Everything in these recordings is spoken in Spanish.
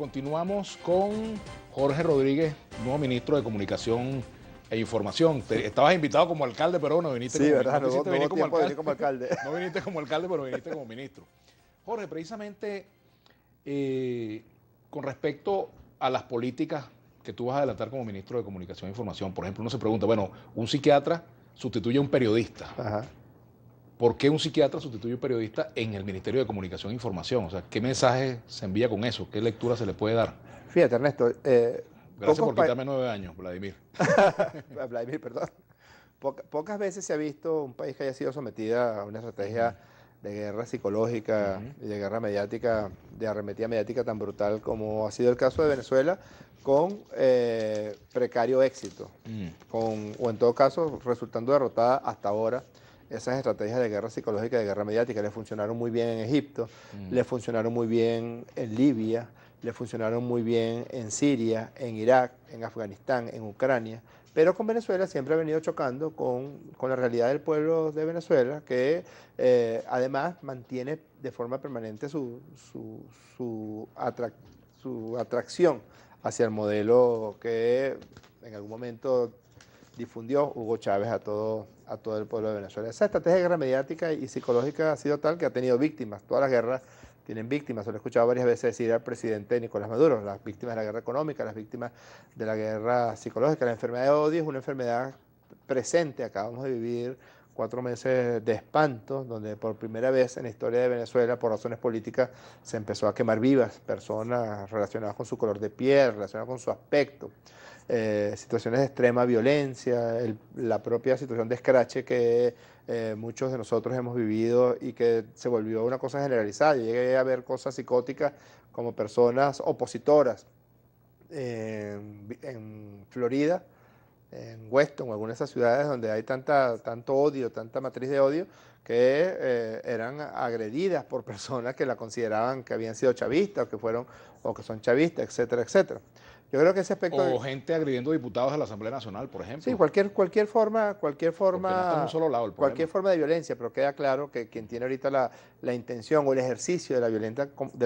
continuamos con Jorge Rodríguez, nuevo ministro de Comunicación e Información. Estabas invitado como alcalde, pero no viniste Sí, como verdad, ministro. no tuvo tiempo de venir como alcalde. No viniste como alcalde, pero viniste como ministro. Jorge, precisamente con respecto a las políticas que tú vas a adelantar como ministro de Comunicación e Información, por ejemplo, uno se pregunta, bueno, un psiquiatra sustituye a un periodista. Ajá. ¿Por qué un psiquiatra sustituye a un periodista en el Ministerio de Comunicación e Información? O sea, ¿qué mensaje se envía con eso? ¿Qué lectura se le puede dar? Fíjate, Ernesto. Gracias por quitarme 9 años, Vladimir. Vladimir, perdón. Pocas veces se ha visto un país que haya sido sometido a una estrategia de guerra psicológica y de guerra mediática, de arremetida mediática tan brutal como ha sido el caso de Venezuela, con precario éxito, o en todo caso resultando derrotada hasta ahora. Esas estrategias de guerra psicológica y de guerra mediática le funcionaron muy bien en Egipto, le funcionaron muy bien en Libia, le funcionaron muy bien en Siria, en Irak, en Afganistán, en Ucrania, pero con Venezuela siempre ha venido chocando con la realidad del pueblo de Venezuela, que además mantiene de forma permanente su atracción hacia el modelo que en algún momento difundió Hugo Chávez a todo el pueblo de Venezuela. Esa estrategia de guerra mediática y psicológica ha sido tal que ha tenido víctimas. Todas las guerras tienen víctimas. Se lo he escuchado varias veces decir al presidente Nicolás Maduro, las víctimas de la guerra económica, las víctimas de la guerra psicológica. La enfermedad de odio es una enfermedad presente. Acabamos de vivir 4 meses de espanto, donde por primera vez en la historia de Venezuela, por razones políticas, se empezó a quemar vivas personas relacionadas con su color de piel, relacionadas con su aspecto. Situaciones de extrema violencia, la propia situación de escrache que muchos de nosotros hemos vivido y que se volvió una cosa generalizada. Yo llegué a ver cosas psicóticas como personas opositoras en Florida, en Weston o algunas de esas ciudades donde hay tanto odio, tanta matriz de odio, que eran agredidas por personas que la consideraban que habían sido chavistas o que son chavistas, etcétera, etcétera. Yo creo que ese aspecto... O gente agrediendo diputados de la Asamblea Nacional, por ejemplo. Sí, cualquier forma, Porque no está en un solo lado el problema. cualquier forma de violencia, pero queda claro que quien tiene ahorita la intención o el ejercicio de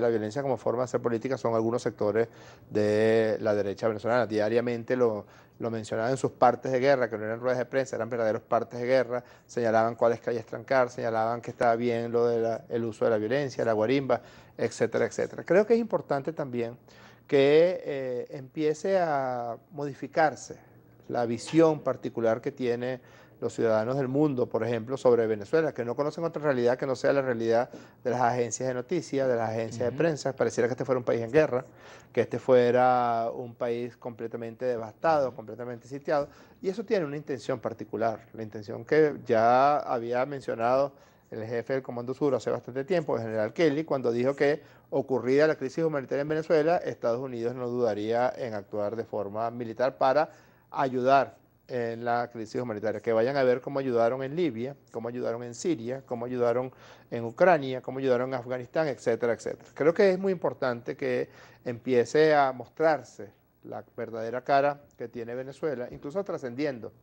la violencia como forma de hacer política son algunos sectores de la derecha venezolana. Diariamente lo mencionaban en sus partes de guerra, que no eran ruedas de prensa, eran verdaderos partes de guerra, señalaban cuáles calles trancar, señalaban que estaba bien el uso de la violencia, la guarimba, etcétera, etcétera. Creo que es importante también que empiece a modificarse la visión particular que tienen los ciudadanos del mundo, por ejemplo, sobre Venezuela, que no conocen otra realidad que no sea la realidad de las agencias de noticias, de las agencias de prensa. Pareciera que este fuera un país en guerra, que este fuera un país completamente devastado, completamente sitiado, y eso tiene una intención particular, la intención que ya había mencionado el jefe del Comando Sur hace bastante tiempo, el general Kelly, cuando dijo que ocurrida la crisis humanitaria en Venezuela, Estados Unidos no dudaría en actuar de forma militar para ayudar en la crisis humanitaria, que vayan a ver cómo ayudaron en Libia, cómo ayudaron en Siria, cómo ayudaron en Ucrania, cómo ayudaron en Afganistán, etcétera, etcétera. Creo que es muy importante que empiece a mostrarse la verdadera cara que tiene Venezuela, incluso trascendiendo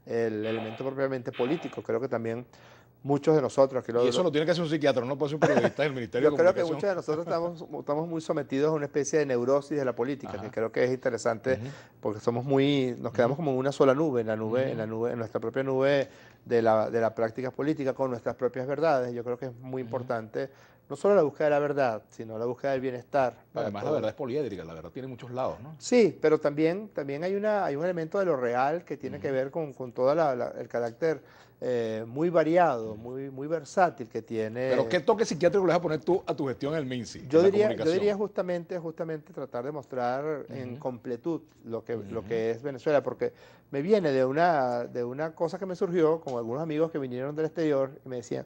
el elemento propiamente político. Creo que también muchos de nosotros... Y eso lo tiene que hacer un psiquiatra, no puede ser un periodista del Ministerio de Yo creo Comunicación. que muchos de nosotros estamos muy sometidos a una especie de neurosis de la política, que creo que es interesante porque nos quedamos como en una sola nube, en nuestra propia nube de la práctica política, con nuestras propias verdades. Yo creo que es muy importante no solo la búsqueda de la verdad, sino la búsqueda del bienestar. Además, la verdad es poliédrica, la verdad tiene muchos lados, ¿no? Sí, pero también hay un elemento de lo real que tiene que ver con todo el carácter muy variado, muy versátil que tiene. Pero ¿qué toque psiquiátrico le vas a poner tú a tu gestión en el MINSI? Yo diría justamente tratar de mostrar en completud lo que es Venezuela, porque me viene de una cosa que me surgió con algunos amigos que vinieron del exterior y me decían,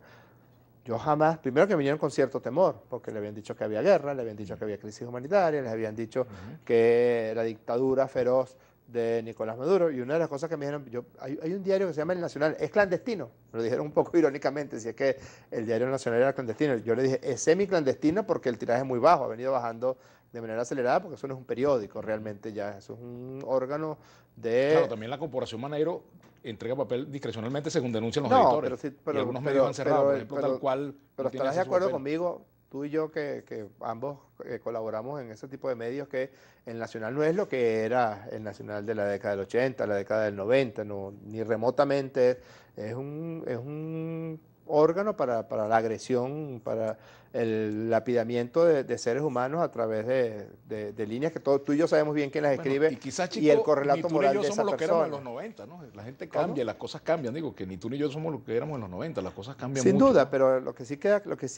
yo jamás, primero que vinieron con cierto temor, porque le habían dicho que había guerra, le habían dicho que había crisis humanitaria, les habían dicho que la dictadura feroz de Nicolás Maduro, y una de las cosas que me dijeron, hay un diario que se llama El Nacional, es clandestino, me lo dijeron un poco irónicamente, si es que el diario Nacional era clandestino. Yo le dije, es semiclandestino porque el tiraje es muy bajo, ha venido bajando de manera acelerada, porque eso no es un periódico realmente ya, eso es un órgano de... Claro, también la Corporación Maneiro entrega papel discrecionalmente según denuncian los editores. Pero sí, y algunos medios han cerrado, por ejemplo, tal cual. Pero estarás de acuerdo conmigo, tú y yo que ambos colaboramos en ese tipo de medios, que el Nacional no es lo que era el Nacional de la década del 80, la década del 90, no, ni remotamente. Es un órgano para la agresión, para el lapidamiento de seres humanos a través de líneas que tú y yo sabemos bien quién las Bueno, escribe, y quizás, y el chico, ni correlato tú ni moral yo de somos esa los que éramos en persona. los 90, ¿no? La gente ¿Cómo? cambia, las cosas cambian. Digo, que ni tú ni yo somos los que éramos en los 90, las cosas cambian Sin mucho, duda, ¿no? pero lo que sí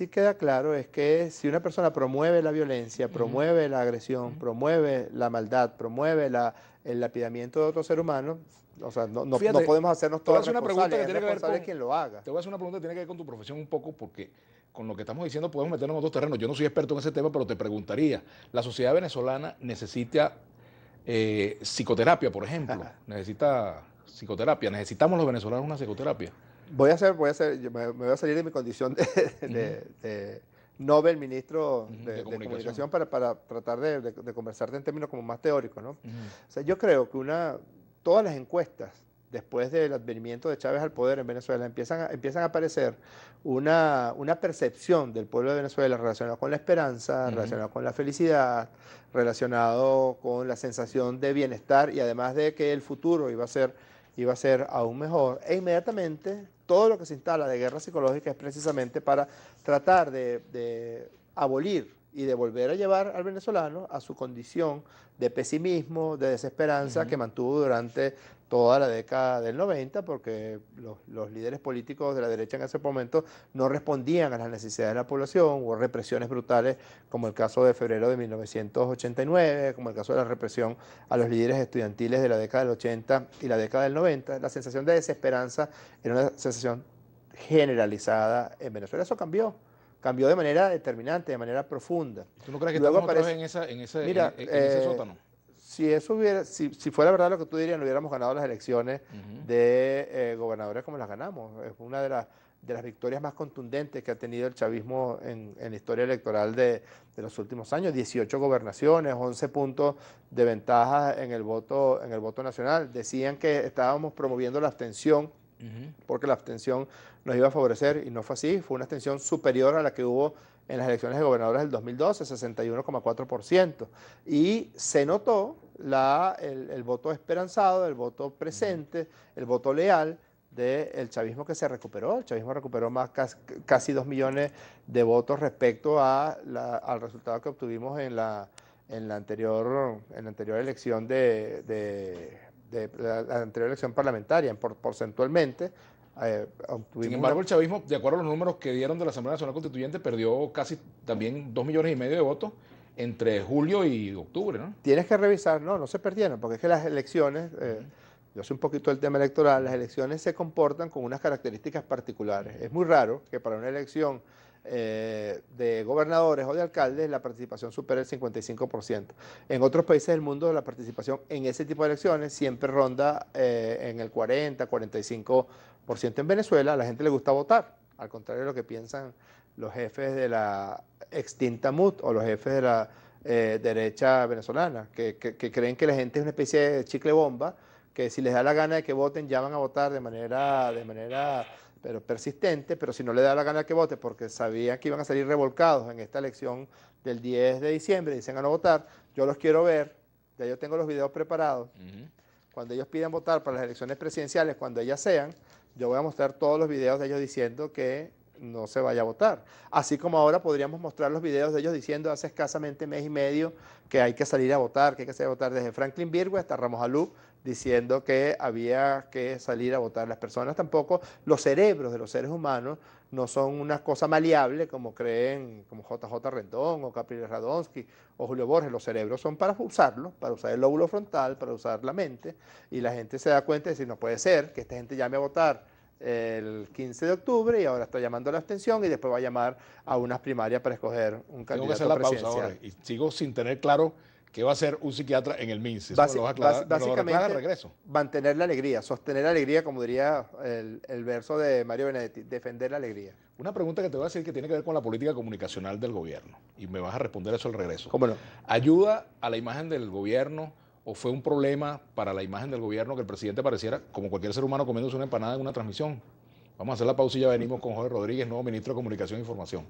queda claro es que si una persona promueve la violencia, Ujú, promueve la agresión, ujú. promueve la maldad, promueve el lapidamiento de otro ser humano, o sea, no Fíjate, podemos hacernos te voy a todos hacer una pregunta responsables, que es tiene que ver responsable con, quien lo haga. te voy a hacer una pregunta que tiene que ver con tu profesión un poco, porque con lo que estamos diciendo podemos meternos en otros terrenos. Yo no soy experto en ese tema, pero te preguntaría, ¿la sociedad venezolana necesita psicoterapia, por ejemplo? ¿Necesita psicoterapia? ¿Necesitamos los venezolanos una psicoterapia? Me voy a salir de mi condición de, Ujú, de Nobel ministro ujú, de de comunicación. comunicación para tratar de conversarte en términos como más teóricos, ¿no? Ujú, O sea, yo creo que todas las encuestas después del advenimiento de Chávez al poder en Venezuela empiezan a aparecer una percepción del pueblo de Venezuela relacionada con la esperanza, ujú. relacionada con la felicidad, relacionado con la sensación de bienestar, y además de que el futuro iba a ser aún mejor. E inmediatamente todo lo que se instala de guerra psicológica es precisamente para tratar de abolir y de volver a llevar al venezolano a su condición de pesimismo, de desesperanza que Ujú. mantuvo durante toda la década del 90, porque los líderes políticos de la derecha en ese momento no respondían a las necesidades de la población. Hubo represiones brutales, como el caso de febrero de 1989, como el caso de la represión a los líderes estudiantiles de la década del 80 y la década del 90. La sensación de desesperanza era una sensación generalizada en Venezuela. Eso cambió de manera determinante, de manera profunda. ¿Tú no crees que Luego estamos otra vez aparece, en mira, en ese sótano? si fuera verdad lo que tú dirías, no hubiéramos ganado las elecciones Ujú, de gobernadores como las ganamos. Es una de las victorias más contundentes que ha tenido el chavismo en la historia electoral de los últimos años. 18 gobernaciones, 11 puntos de ventaja en el voto nacional. Decían que estábamos promoviendo la abstención ujú. porque la abstención nos iba a favorecer, y no fue así. Fue una abstención superior a la que hubo en las elecciones de gobernadores del 2012, 61,4%. Y se notó el voto esperanzado, el voto Ujú. presente, el voto leal del chavismo, que se recuperó. El chavismo recuperó casi 2 millones de votos respecto al resultado que obtuvimos en la anterior elección la anterior elección parlamentaria. Porcentualmente Sin obtuvimos embargo, el chavismo, de acuerdo a los números que dieron de la Asamblea Nacional Constituyente, perdió casi también 2,5 millones de votos entre julio y octubre, ¿no? Tienes que revisar, no se perdieron, porque es que las elecciones, Ujú, yo sé un poquito del tema electoral, las ujú, elecciones se comportan con unas características particulares. Es muy raro que para una elección de gobernadores o de alcaldes la participación supere el 55%. En otros países del mundo la participación en ese tipo de elecciones siempre ronda en el 40-45%. En Venezuela a la gente le gusta votar, al contrario de lo que piensan los jefes de la extinta MUT o los jefes de la derecha venezolana, que creen que la gente es una especie de chicle bomba, que si les da la gana de que voten, ya van a votar de manera pero persistente, pero si no le da la gana de que vote porque sabían que iban a salir revolcados en esta elección del 10 de diciembre, dicen a no votar, yo los quiero ver, ya yo tengo los videos preparados, ujú. cuando ellos pidan votar para las elecciones presidenciales, cuando ellas sean, yo voy a mostrar todos los videos de ellos diciendo que no se vaya a votar. Así como ahora podríamos mostrar los videos de ellos diciendo hace escasamente mes y medio que hay que salir a votar, que hay que salir a votar, desde Franklin Virgüe hasta Ramos Alú, diciendo que había que salir a votar. Las personas tampoco, los cerebros de los seres humanos no son una cosa maleable como creen, como JJ Rendón o Capriles Radonsky o Julio Borges. Los cerebros son para usarlos, para usar el lóbulo frontal, para usar la mente, y la gente se da cuenta de decir, no puede ser que esta gente llame a votar el 15 de octubre y ahora está llamando a la abstención y después va a llamar a unas primarias para escoger un Tengo que hacer candidato la pausa ahora presidencial. y sigo sin tener claro qué va a hacer un psiquiatra en el MINSE. Eso me lo Basi- vas a basi- aclarar, me lo aclaras de básicamente, regreso. mantener la alegría, sostener la alegría, como diría el verso de Mario Benedetti, defender la alegría. Una pregunta que te voy a decir que tiene que ver con la política comunicacional del gobierno y me vas a responder eso al regreso. ¿Cómo no? ¿Ayuda a la imagen del gobierno o fue un problema para la imagen del gobierno que el presidente pareciera como cualquier ser humano comiéndose una empanada en una transmisión? Vamos a hacer la pausa y ya venimos con Jorge Rodríguez, nuevo ministro de Comunicación e Información.